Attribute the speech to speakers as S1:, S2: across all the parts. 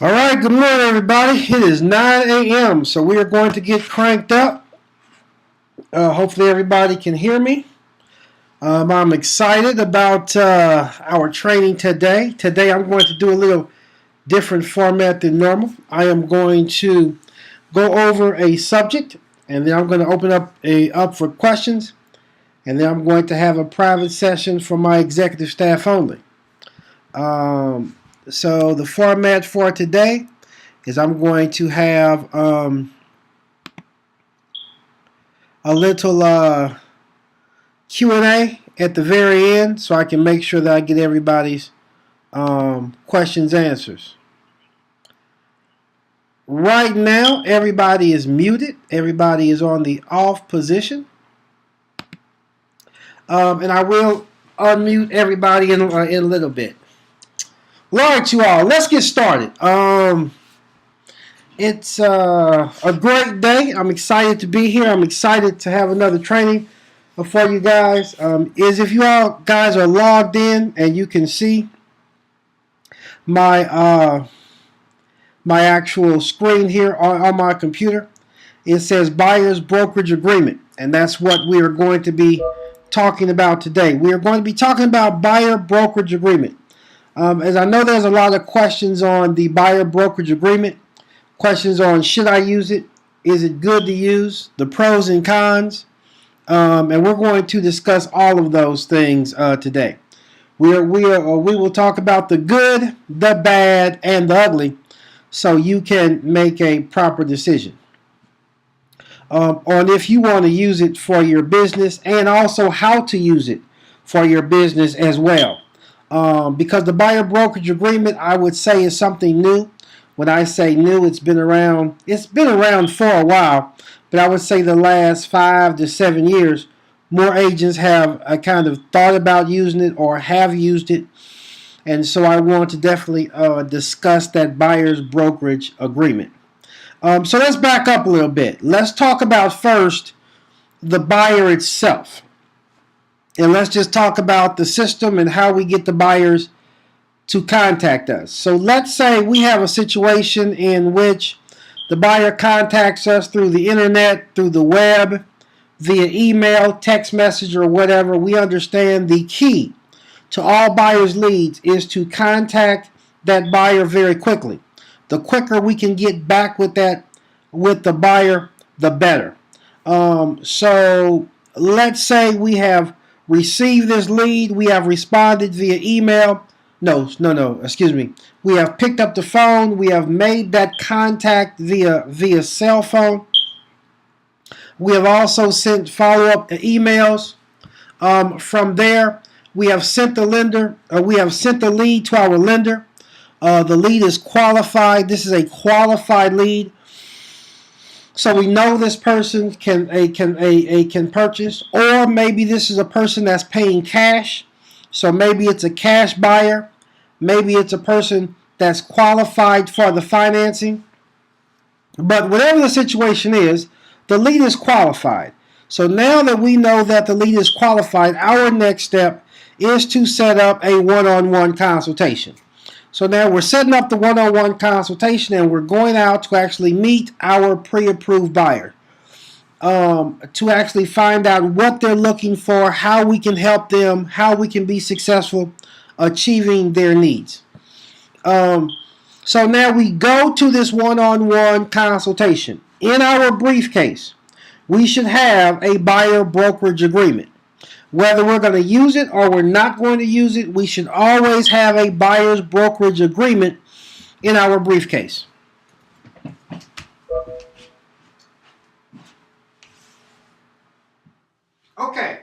S1: All right, good morning, everybody. It is 9 a.m., so we are going to get cranked up. Hopefully, everybody can hear me. I'm excited about our training today. Today, I'm going to do a little different format than normal. I am going to go over a subject, and then I'm going to open up for questions, and then I'm going to have a private session for my executive staff only. So the format for today is I'm going to have a little Q&A at the very end so I can make sure that I get everybody's questions answers. Right now, everybody is muted. Everybody is on the off position. And I will unmute everybody in a little bit. All right, you all. Let's get started. It's a great day. I'm excited to be here. I'm excited to have another training for you guys. If you all guys are logged in and you can see my my actual screen here on my computer, it says Buyer's Brokerage Agreement, and that's what we are going to be talking about today. We are going to be talking about Buyer Brokerage Agreement. As I know, there's a lot of questions on the Buyer Brokerage Agreement. Questions on should I use it? Is it good to use? The pros and cons. And we're going to discuss all of those things today. We will talk about the good, the bad, and the ugly so you can make a proper decision on if you want to use it for your business and also how to use it for your business as well. Because the Buyer Brokerage Agreement, I would say, is something new. When I say new, it's been around for a while, but I would say the last 5 to 7 years, more agents have kind of thought about using it or have used it, and so I want to definitely discuss that Buyer's Brokerage Agreement. So let's back up a little bit. Let's talk about first the buyer itself, and let's just talk about the system and how we get the buyers to contact us. So let's say we have a situation in which the buyer contacts us through the internet, through the web, via email, text message, or whatever. We understand the key to all buyers' leads is to contact that buyer very quickly. The quicker we can get back with the buyer, the better. So let's say we have received this lead, we have responded via email. Excuse me. We have picked up the phone. We have made that contact via cell phone. We have also sent follow-up emails. From there, we have sent the lead to our lender. The lead is qualified. This is a qualified lead, so we know this person can purchase, or maybe this is a person that's paying cash. So maybe it's a cash buyer. Maybe it's a person that's qualified for the financing. But whatever the situation is, the lead is qualified. So now that we know that the lead is qualified, our next step is to set up a one-on-one consultation. So now we're setting up the one-on-one consultation, and we're going out to actually meet our pre-approved buyer. To actually find out what they're looking for, how we can help them, how we can be successful achieving their needs. So now we go to this one-on-one consultation. In our briefcase, we should have a buyer brokerage agreement. Whether we're going to use it or we're not going to use it, we should always have a buyer's brokerage agreement in our briefcase. Okay.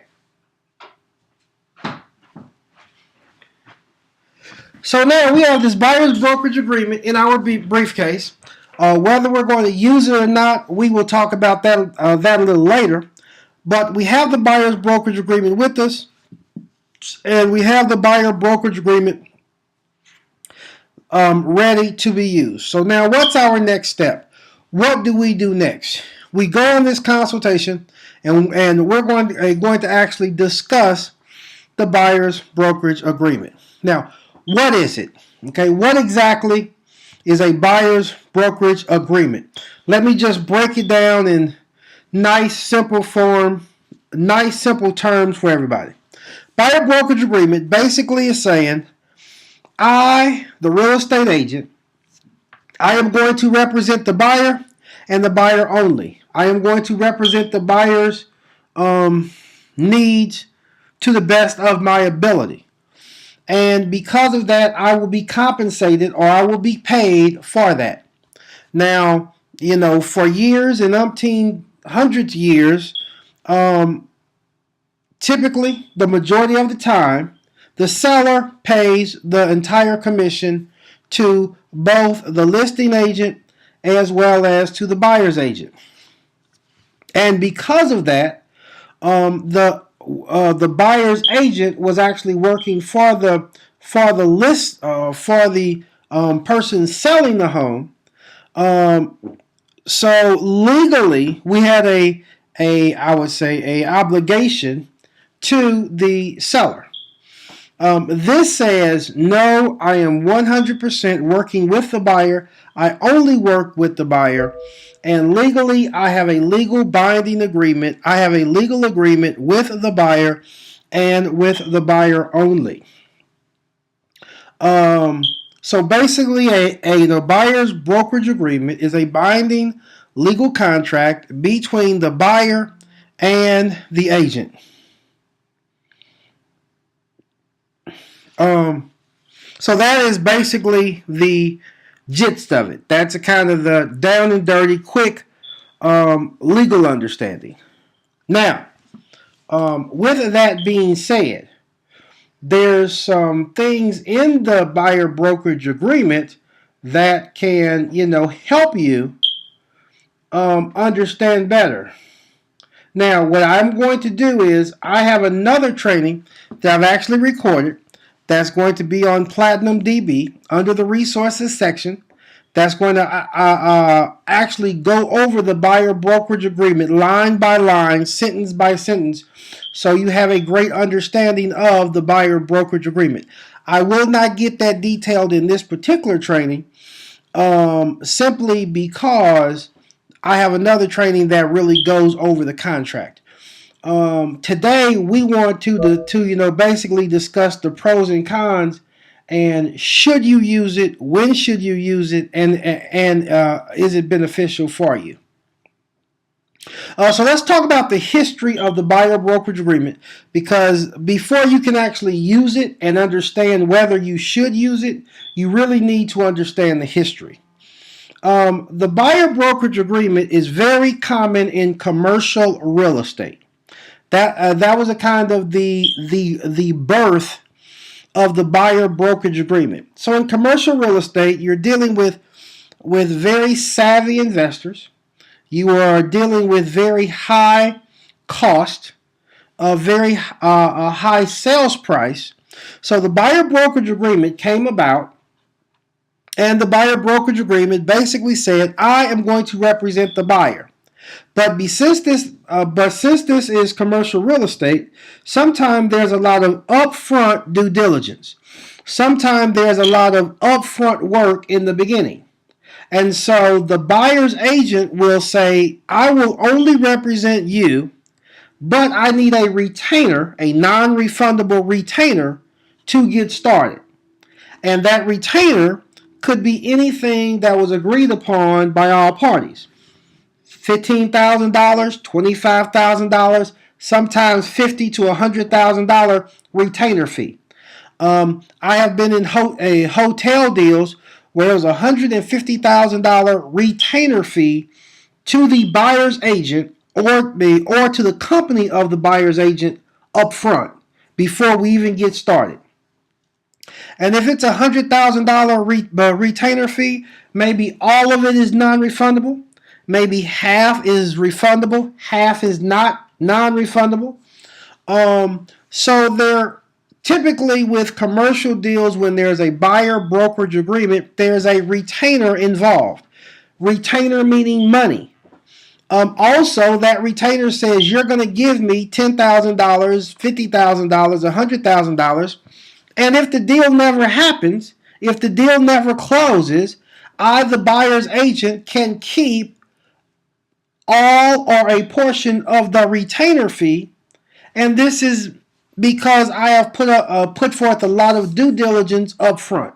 S1: So now we have this buyer's brokerage agreement in our briefcase. Whether we're going to use it or not, we will talk about that a little later. But we have the buyer's brokerage agreement with us, and we have the buyer brokerage agreement ready to be used. So now what's our next step? What do we do next? We go on this consultation, and we're going to actually discuss the buyer's brokerage agreement. Now, what is it? Okay, what exactly is a buyer's brokerage agreement. Let me just break it down in nice, simple form, nice, simple terms for everybody. Buyer brokerage agreement basically is saying, I, the real estate agent, I am going to represent the buyer and the buyer only. I am going to represent the buyer's needs to the best of my ability. And because of that, I will be compensated or I will be paid for that. Now, for years and umpteen hundreds of years, typically, the majority of the time, the seller pays the entire commission to both the listing agent as well as to the buyer's agent. And because of that, the buyer's agent was actually working for the person selling the home. So legally, we had I would say, a obligation to the seller. This says, no, I am 100% working with the buyer. I only work with the buyer. And legally, I have a legal binding agreement. I have a legal agreement with the buyer and with the buyer only. So basically, a buyer's brokerage agreement is a binding legal contract between the buyer and the agent. So that is basically the gist of it. That's a kind of the down and dirty, quick legal understanding. Now, with that being said, there's some things in the buyer brokerage agreement that can, help you understand better. Now, what I'm going to do is I have another training that I've actually recorded that's going to be on Platinum DB under the resources section. That's going to actually go over the buyer brokerage agreement line by line, sentence by sentence, so you have a great understanding of the buyer brokerage agreement. I will not get that detailed in this particular training, simply because I have another training that really goes over the contract. Today we want to basically discuss the pros and cons, and should you use it, when should you use it, and is it beneficial for you? So let's talk about the history of the buyer brokerage agreement, because before you can actually use it and understand whether you should use it, you really need to understand the history. The buyer brokerage agreement is very common in commercial real estate. That was a kind of the birth of the buyer brokerage agreement. So in commercial real estate, you're dealing with very savvy investors. You are dealing with very high cost, a very high sales price. So the buyer brokerage agreement came about, and the buyer brokerage agreement basically said, I am going to represent the buyer. But since this is commercial real estate, sometimes there's a lot of upfront due diligence. Sometimes there's a lot of upfront work in the beginning. And so the buyer's agent will say, I will only represent you, but I need a retainer, a non-refundable retainer, to get started. And that retainer could be anything that was agreed upon by all parties. $15,000, $25,000, sometimes $50,000 to $100,000 retainer fee. I have been in hotel deals where it was $150,000 retainer fee to the buyer's agent or to the company of the buyer's agent up front before we even get started. And if it's a $100,000 retainer fee, maybe all of it is non-refundable. Maybe half is refundable, half is not non-refundable. So they're typically with commercial deals, when there's a buyer brokerage agreement, there's a retainer involved. Retainer meaning money. Also, that retainer says you're going to give me $10,000, $50,000, $100,000. And if the deal never happens, if the deal never closes, I, the buyer's agent, can keep all or a portion of the retainer fee, and this is because I have put forth a lot of due diligence up front.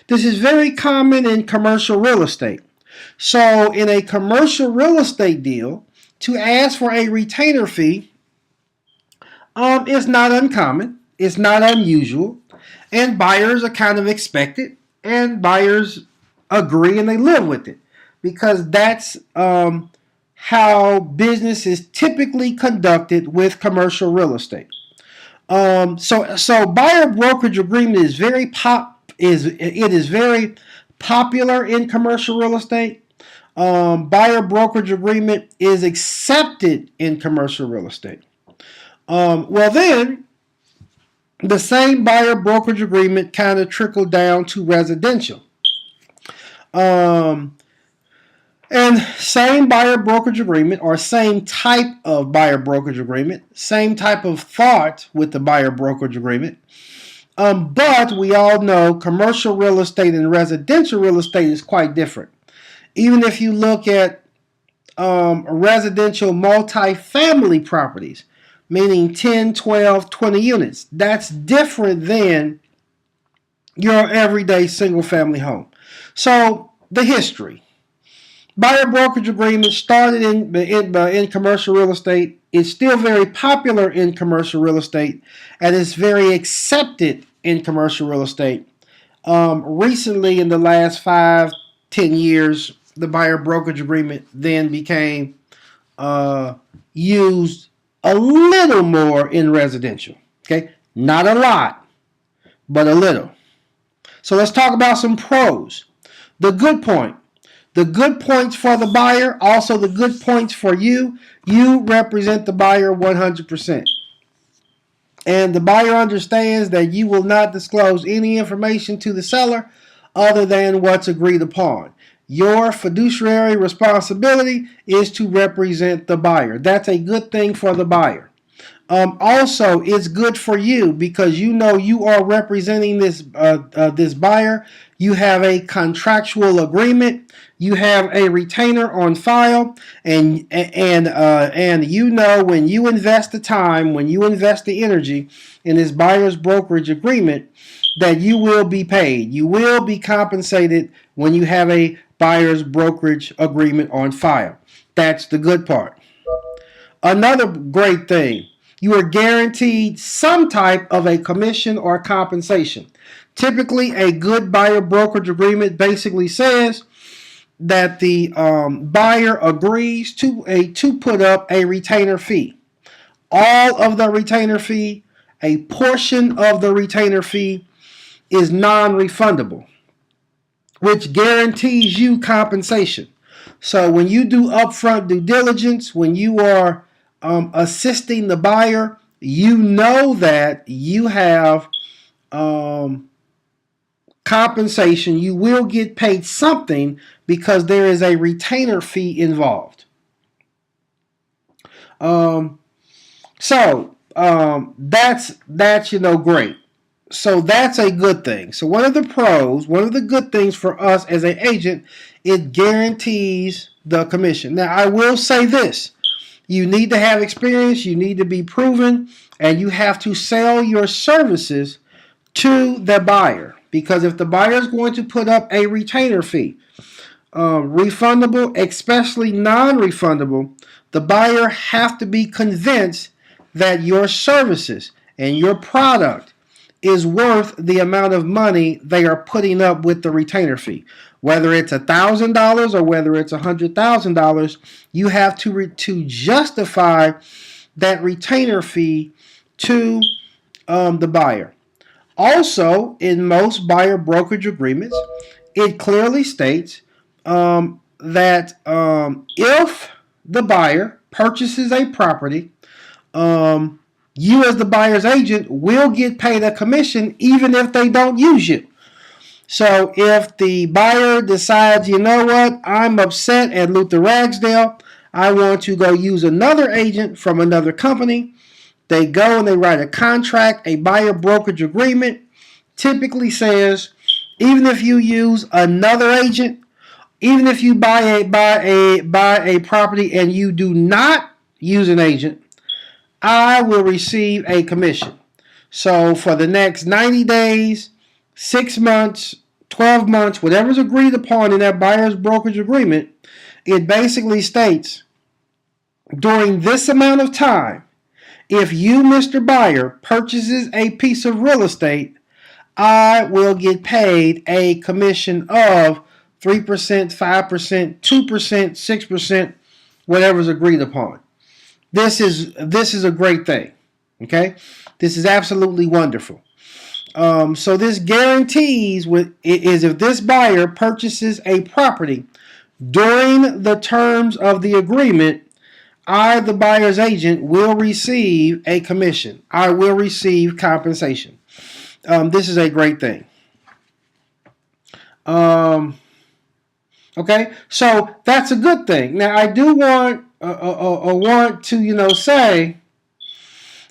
S1: This is very common in commercial real estate. So in a commercial real estate deal, to ask for a retainer fee is not uncommon. It's not unusual. And buyers are kind of expected. And buyers agree and they live with it. Because that's how business is typically conducted with commercial real estate. So buyer brokerage agreement is very very popular in commercial real estate. Buyer brokerage agreement is accepted in commercial real estate. Well, then the same buyer brokerage agreement kind of trickled down to residential. And same buyer brokerage agreement, or same type of buyer brokerage agreement, same type of thought with the buyer brokerage agreement. But we all know commercial real estate and residential real estate is quite different. Even if you look at residential multifamily properties, meaning 10, 12, 20 units, that's different than your everyday single family home. So the history. Buyer brokerage agreement started in commercial real estate. It's still very popular in commercial real estate, and it's very accepted in commercial real estate. Recently, in the last 5-10 years, the buyer brokerage agreement then became used a little more in residential. Okay, not a lot, but a little. So let's talk about some pros. The good point. The good points for the buyer, also the good points for you. You represent the buyer 100%. And the buyer understands that you will not disclose any information to the seller other than what's agreed upon. Your fiduciary responsibility is to represent the buyer. That's a good thing for the buyer. Also, it's good for you because you know you are representing this buyer. You have a contractual agreement. You have a retainer on file, and you know when you invest the time, when you invest the energy in this buyer's brokerage agreement, that you will be paid. You will be compensated when you have a buyer's brokerage agreement on file. That's the good part. Another great thing. You are guaranteed some type of a commission or compensation. Typically, a good buyer brokerage agreement basically says that the buyer agrees to put up a retainer fee. All of the retainer fee, a portion of the retainer fee is non-refundable, which guarantees you compensation. So when you do upfront due diligence, when you are assisting the buyer, you know that you have compensation. You will get paid something because there is a retainer fee involved. That's great. So that's a good thing. So one of the pros, one of the good things for us as an agent, it guarantees the commission. Now I will say this. You need to have experience, you need to be proven, and you have to sell your services to the buyer. Because if the buyer is going to put up a retainer fee, refundable, especially non-refundable, the buyer have to be convinced that your services and your product is worth the amount of money they are putting up with the retainer fee. Whether it's $1,000 or whether it's $100,000, you have to justify that retainer fee to the buyer. Also, in most buyer brokerage agreements, it clearly states that if the buyer purchases a property, you as the buyer's agent will get paid a commission even if they don't use you. So if the buyer decides, you know what, I'm upset at Luther Ragsdale, I want to go use another agent from another company, they go and they write a contract. A buyer brokerage agreement typically says, even if you use another agent, Even if you buy a property and you do not use an agent, I will receive a commission. So for the next 90 days, 6 months, 12 months, whatever's agreed upon in that buyer's brokerage agreement, it basically states during this amount of time, if you, Mr. Buyer, purchases a piece of real estate, I will get paid a commission of 3%, 5%, 2%, 6%, whatever's agreed upon. This is a great thing. Okay? This is absolutely wonderful. So this guarantees is if this buyer purchases a property during the terms of the agreement, I, the buyer's agent, will receive a commission. I will receive compensation. This is a great thing. Okay, so that's a good thing. Now I do want to say,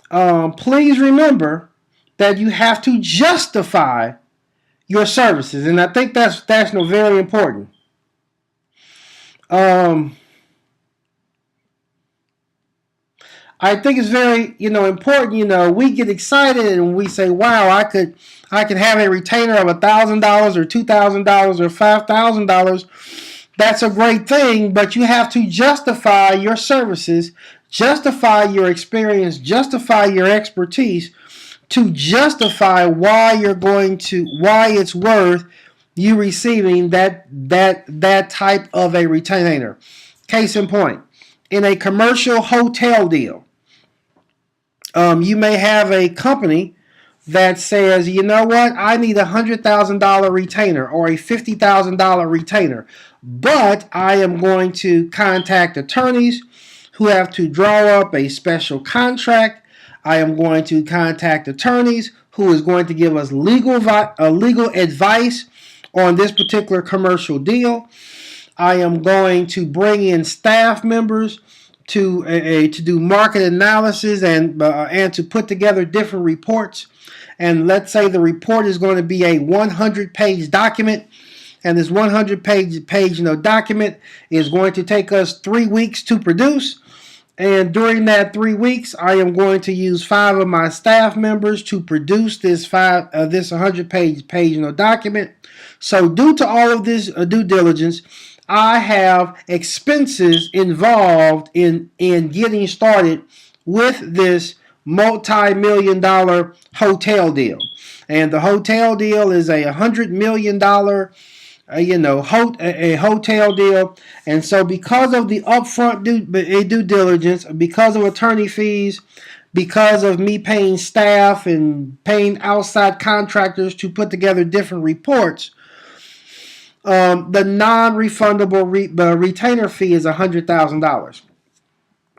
S1: please remember that you have to justify your services, and I think that's very important. I think it's very important. We get excited and we say, "Wow, I could have a retainer of $1,000 or $2,000 or $5,000." That's a great thing, but you have to justify your services, justify your experience, justify your expertise, to justify why it's worth you receiving that type of a retainer. Case in point, in a commercial hotel deal, you may have a company that says, you know what, I need a $100,000 retainer or a $50,000 retainer, but I am going to contact attorneys who have to draw up a special contract. I am going to contact attorneys who is going to give us legal advice on this particular commercial deal. I am going to bring in staff members to do market analysis and to put together different reports. And let's say the report is going to be a 100-page document, and this 100-page document is going to take us 3 weeks to produce. And during that 3 weeks, I am going to use 5 of my staff members to produce this 100-page document. So due to all of this due diligence, I have expenses involved in getting started with this multi-million-dollar hotel deal. And the hotel deal is a $100 million a hotel deal. And so because of the upfront due diligence, because of attorney fees, because of me paying staff and paying outside contractors to put together different reports, the non-refundable retainer fee is $100,000.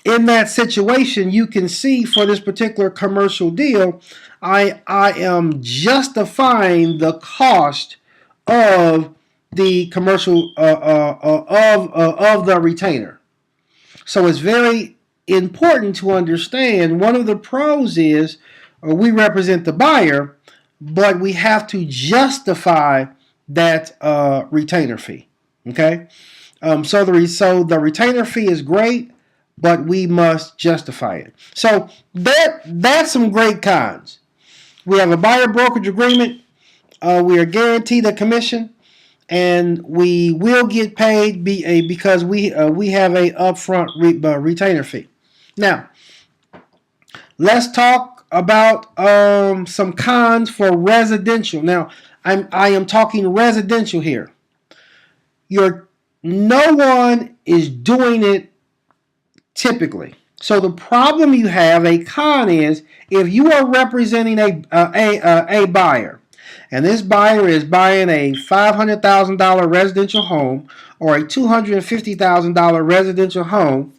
S1: In that situation, you can see for this particular commercial deal, I am justifying the cost of the commercial of the retainer. So it's very important to understand. One of the pros is we represent the buyer, but we have to justify that retainer fee. Okay, so the retainer fee is great, but we must justify it. So that's some great cons. We have a buyer brokerage agreement. We are guaranteed a commission, and we will get paid because we have a upfront retainer fee. Now, let's talk about some cons for residential. Now, I am talking residential here. No one is doing it typically. So the problem you have, a con, is if you are representing a buyer, and this buyer is buying a $500,000 residential home or a $250,000 residential home,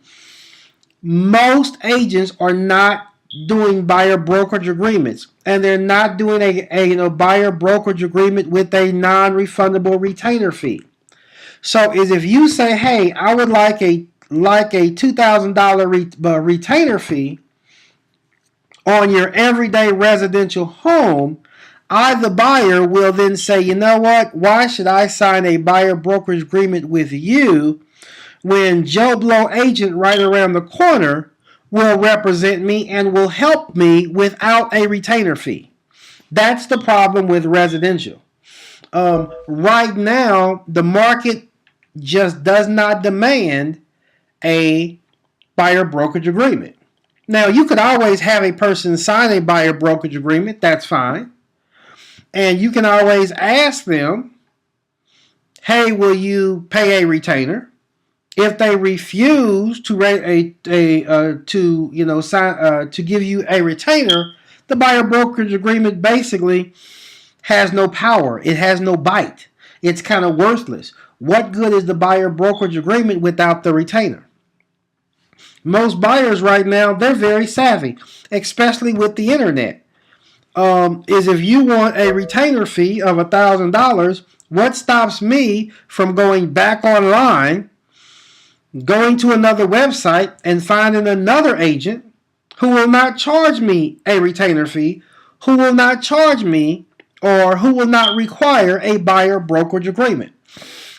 S1: most agents are not doing buyer brokerage agreements, and they're not doing a buyer brokerage agreement with a non-refundable retainer fee. So is if you say, hey, I would like a $2,000 retainer fee on your everyday residential home, I, the buyer, will then say, you know what? Why should I sign a buyer brokerage agreement with you when Joe Blow agent right around the corner will represent me and will help me without a retainer fee? That's the problem with residential. Right now, the market just does not demand a buyer brokerage agreement. Now, you could always have a person sign a buyer brokerage agreement. That's fine. And you can always ask them, hey, will you pay a retainer? If they refuse to to give you a retainer, the buyer brokerage agreement basically has no power. It has no bite. It's kind of worthless. What good is the buyer brokerage agreement without the retainer? Most buyers right now, they're very savvy, especially with the internet. Is if you want a retainer fee of $1,000, what stops me from going back online, going to another website, and finding another agent who will not charge me a retainer fee, who will not charge me, or who will not require a buyer brokerage agreement?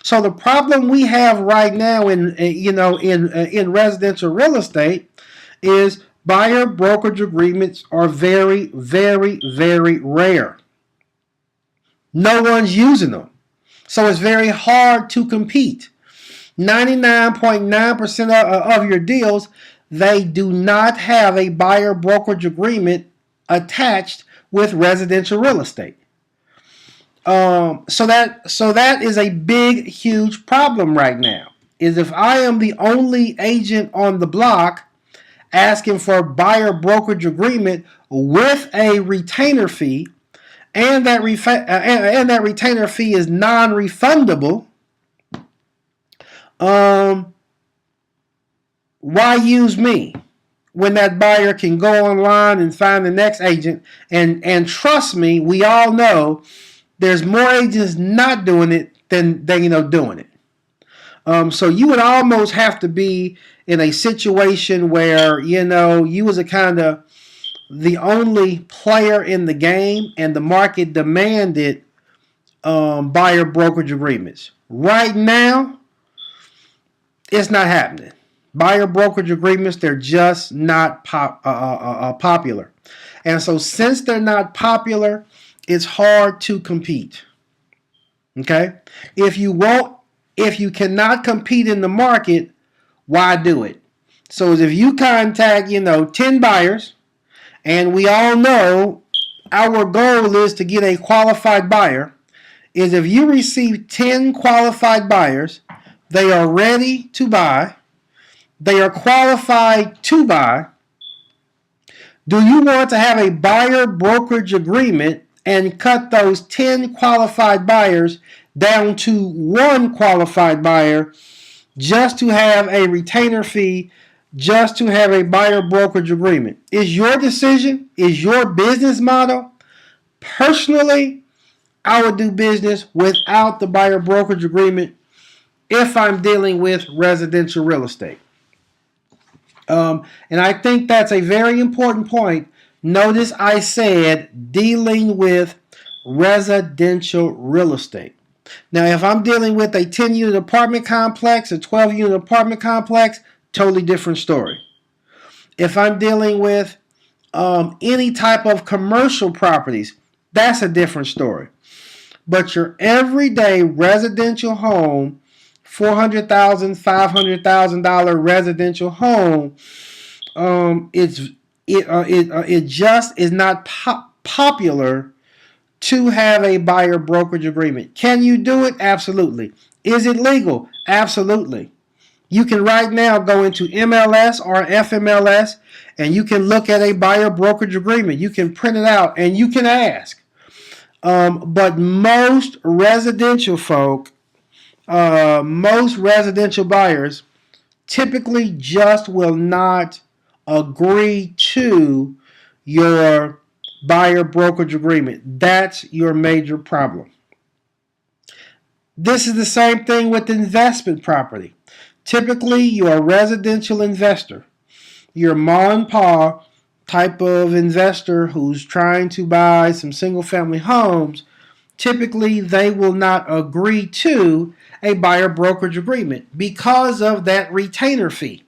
S1: So the problem we have right now in residential real estate is buyer brokerage agreements are very, very, very rare. No one's using them. So it's very hard to compete. 99.9% of your deals, they do not have a buyer brokerage agreement attached with residential real estate. So that is a big, huge problem right now. Is if I am the only agent on the block asking for a buyer brokerage agreement with a retainer fee, and that retainer fee is non-refundable, why use me when that buyer can go online and find the next agent? And trust me, we all know there's more agents not doing it than doing it. So you would almost have to be in a situation where you was a kind of the only player in the game, and the market demanded buyer brokerage agreements. Right now, it's not happening. Buyer brokerage agreements, they're just not popular. And so since they're not popular, it's hard to compete. Okay? If you cannot compete in the market, why do it? So if you contact, 10 buyers, and we all know our goal is to get a qualified buyer, is if you receive 10 qualified buyers, they are ready to buy, they are qualified to buy. Do you want to have a buyer brokerage agreement and cut those 10 qualified buyers down to one qualified buyer just to have a retainer fee, just to have a buyer brokerage agreement? Is your decision, is your business model. Personally, I would do business without the buyer brokerage agreement if I'm dealing with residential real estate. And I think that's a very important point. Notice I said dealing with residential real estate. Now, if I'm dealing with a 10-unit apartment complex, a 12-unit apartment complex, totally different story. If I'm dealing with any type of commercial properties, that's a different story. But your everyday residential home, $400,000, $500,000 residential home, it just is not popular to have a buyer brokerage agreement. Can you do it? Absolutely. Is it legal? Absolutely. You can right now go into MLS or FMLS and you can look at a buyer brokerage agreement. You can print it out and you can ask. But most residential folk, most residential buyers typically just will not agree to your buyer brokerage agreement. That's your major problem. This is the same thing with investment property. Typically, you're a residential investor. You're ma and pa type of investor who's trying to buy some single-family homes, typically they will not agree to a buyer brokerage agreement because of that retainer fee.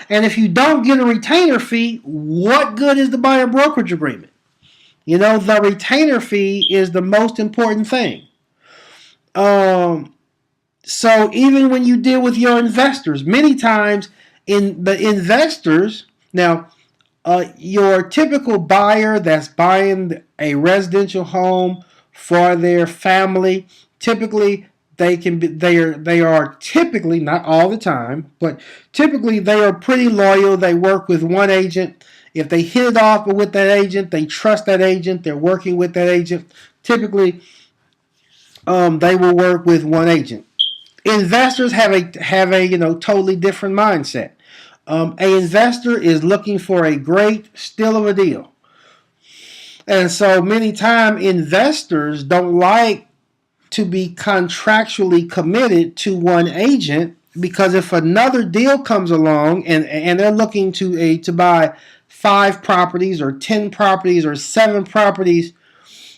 S1: And if you don't get a retainer fee, what good is the buyer brokerage agreement? The retainer fee is the most important thing. So even when you deal with your investors, many times in the investors, now your typical buyer that's buying a residential home for their family, typically they are typically, not all the time, but typically they are pretty loyal. They work with one agent. If they hit it off with that agent, they trust that agent. They're working with that agent. Typically, they will work with one agent. Investors have a totally different mindset. A investor is looking for a great steal of a deal. And so many times investors don't like to be contractually committed to one agent, because if another deal comes along and they're looking to buy 5 properties or 10 properties or 7 properties,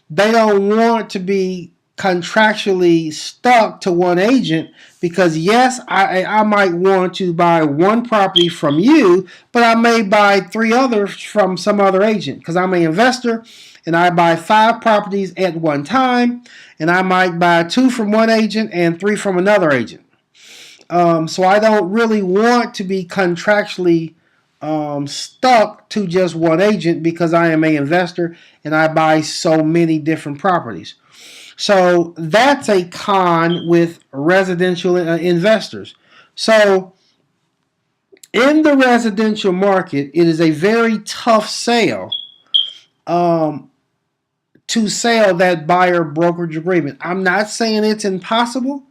S1: they don't want to be contractually stuck to one agent, because yes, I might want to buy 1 property from you, but I may buy 3 others from some other agent, because I'm an investor and I buy 5 properties at one time, and I might buy 2 from one agent and 3 from another agent. So I don't really want to be contractually stuck to just one agent, because I am an investor and I buy so many different properties. So that's a con with residential investors. So in the residential market, it is a very tough sale to sell that buyer brokerage agreement. I'm not saying it's impossible,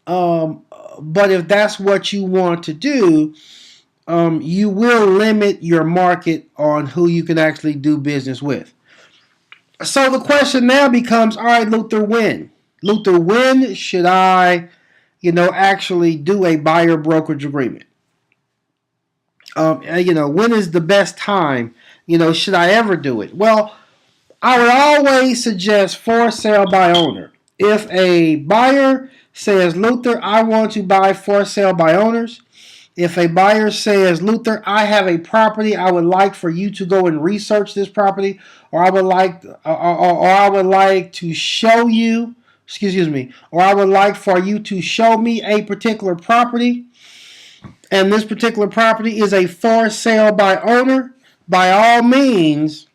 S1: but if that's what you want to do, you will limit your market on who you can actually do business with. So the question now becomes, all right, Luther, when? Luther, when should I, actually do a buyer brokerage agreement? When is the best time? Should I ever do it? Well, I would always suggest for sale by owner. If a buyer says, Luther, I want to buy for sale by owners. If a buyer says, Luther, I have a property, I would like for you to go and research this property, or I would like to show you, or I would like for you to show me a particular property, and this particular property is a for sale by owner, by all means,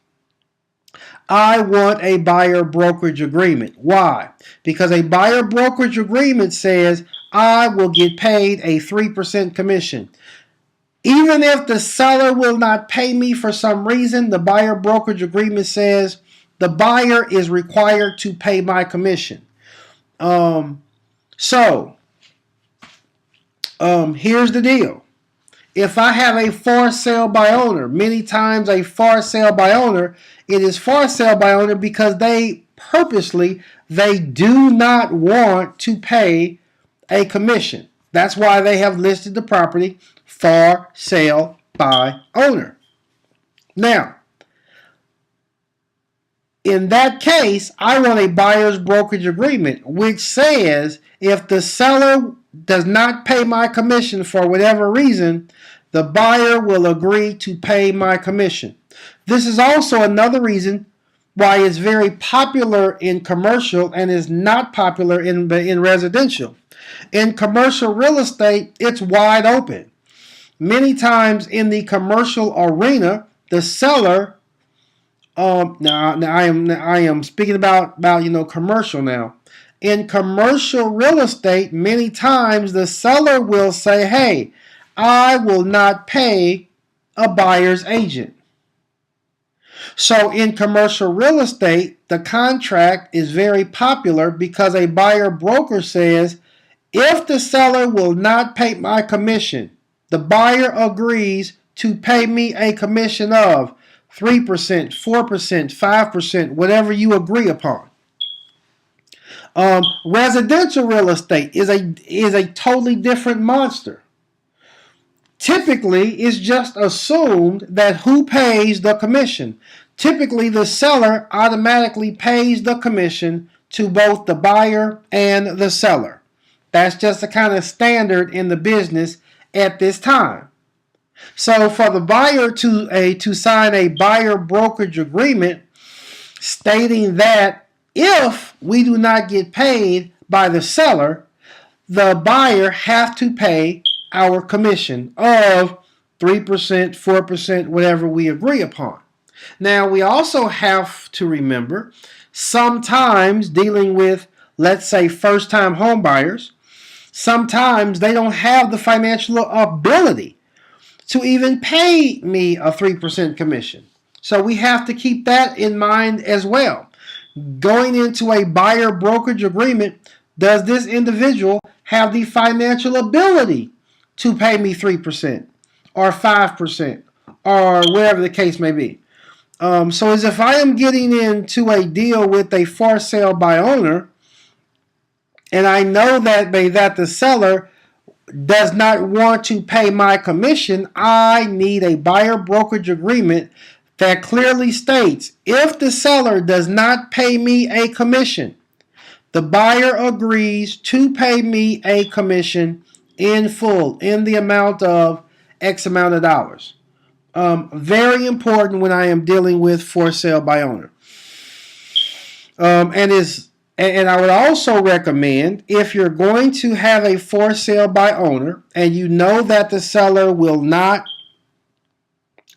S1: I want a buyer brokerage agreement. Why? Because a buyer brokerage agreement says I will get paid a 3% commission. Even if the seller will not pay me for some reason, the buyer brokerage agreement says the buyer is required to pay my commission. Here's the deal. If I have a for sale by owner, many times a for sale by owner, it is for sale by owner because they do not want to pay a commission. That's why they have listed the property for sale by owner. Now, in that case, I want a buyer's brokerage agreement, which says if the seller does not pay my commission for whatever reason, the buyer will agree to pay my commission. This is also another reason why it's very popular in commercial and is not popular in residential. In commercial real estate, it's wide open. Many times in the commercial arena, the seller, now I am speaking about commercial now. In commercial real estate, many times the seller will say, hey, I will not pay a buyer's agent. So in commercial real estate, the contract is very popular because a buyer broker says, if the seller will not pay my commission, the buyer agrees to pay me a commission of 3%, 4%, 5%, whatever you agree upon. Residential real estate is a totally different monster. typically it's just assumed that who pays the commission. Typically, the seller automatically pays the commission to both the buyer and the seller. That's just the kind of standard in the business at this time. So for the buyer to sign a buyer brokerage agreement stating that if we do not get paid by the seller, the buyer have to pay our commission of 3%, 4%, whatever we agree upon. Now, we also have to remember, sometimes dealing with, let's say, first-time home buyers, sometimes they don't have the financial ability to even pay me a 3% commission. So we have to keep that in mind as well. Going into a buyer brokerage agreement, does this individual have the financial ability to pay me 3% or 5% or whatever the case may be? So as if I am getting into a deal with a for sale by owner, and I know that the seller does not want to pay my commission, I need a buyer brokerage agreement that clearly states if the seller does not pay me a commission, the buyer agrees to pay me a commission in full, in the amount of X amount of dollars. Very important when I am dealing with for sale by owner. And I would also recommend, if you're going to have a for sale by owner and you know that the seller will not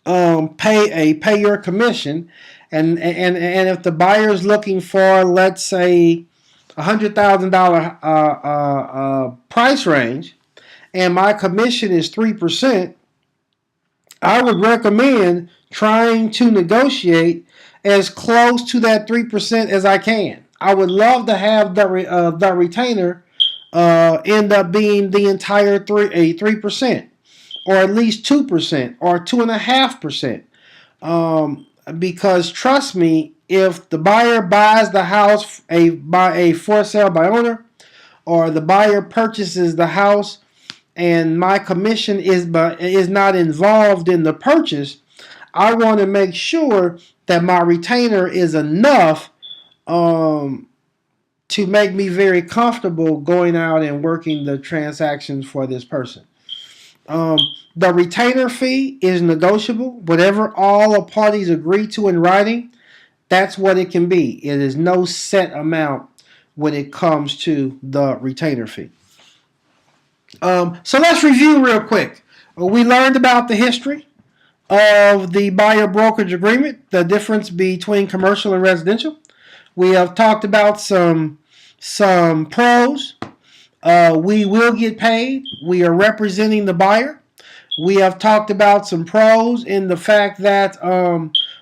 S1: pay your commission, and if the buyer is looking for, let's say, $100,000 price range, and my commission is 3%, I would recommend trying to negotiate as close to that 3% as I can. I would love to have the retainer end up being the entire 3%, or at least 2%, or 2.5%. Because trust me, if the buyer buys the house by a for sale by owner, or the buyer purchases the house and my commission is not involved in the purchase, I want to make sure that my retainer is enough to make me very comfortable going out and working the transactions for this person. The retainer fee is negotiable. Whatever all the parties agree to in writing, that's what it can be. It is no set amount when it comes to the retainer fee. So let's review real quick. We learned about the history of the buyer brokerage agreement, the difference between commercial and residential. We have talked about some pros. We will get paid. We are representing the buyer. We have talked about some pros in the fact that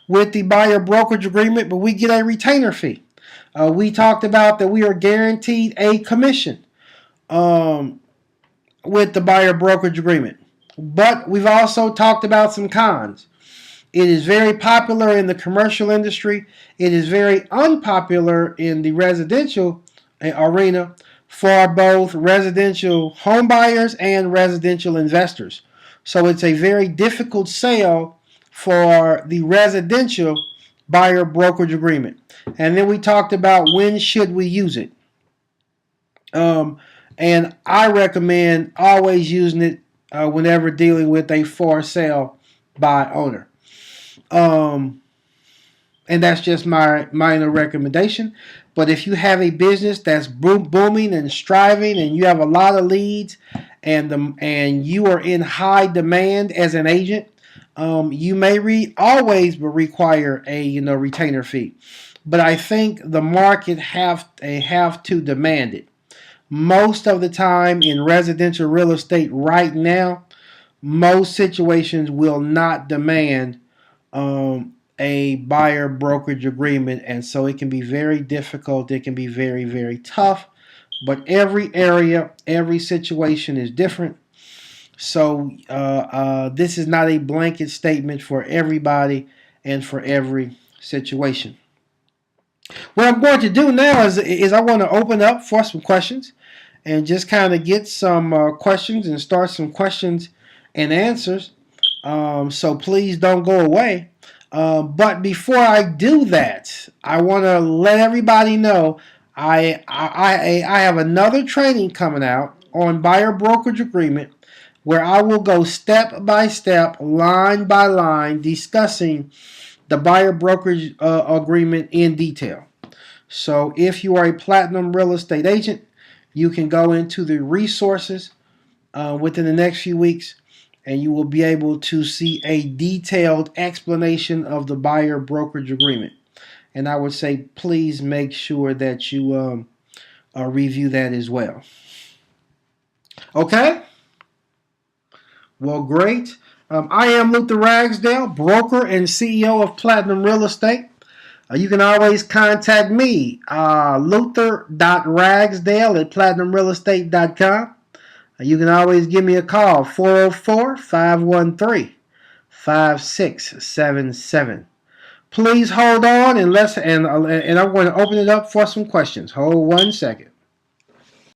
S1: with the buyer brokerage agreement, but we get a retainer fee. We talked about that we are guaranteed a commission with the buyer brokerage agreement. But we've also talked about some cons. It is very popular in the commercial industry. It is very unpopular in the residential arena for both residential home buyers and residential investors. So it's a very difficult sale for the residential buyer brokerage agreement. And then we talked about when should we use it. And I recommend always using it whenever dealing with a for sale by owner. And that's just my minor recommendation. But if you have a business that's booming and striving, and you have a lot of leads, and you are in high demand as an agent, you may always require a retainer fee. But I think the market have to demand it. Most of the time in residential real estate right now, most situations will not demand a buyer brokerage agreement, and so it can be very difficult. It can be very, very tough. But every area, every situation is different. So this is not a blanket statement for everybody and for every situation. What I'm going to do now is I want to open up for some questions and just kind of get some questions and start some questions and answers. So please don't go away. But before I do that, I want to let everybody know I have another training coming out on buyer brokerage agreement where I will go step by step, line by line, discussing the buyer brokerage agreement in detail. So if you are a platinum real estate agent, you can go into the resources within the next few weeks, and you will be able to see a detailed explanation of the buyer brokerage agreement. And I would say please make sure that you review that as well. Okay? Well, great. I am Luther Ragsdale, broker and CEO of Platinum Real Estate. You can always contact me, luther.ragsdale@platinumrealestate.com. You can always give me a call, 404-513-5677. Please hold on and I'm going to open it up for some questions. Hold 1 second.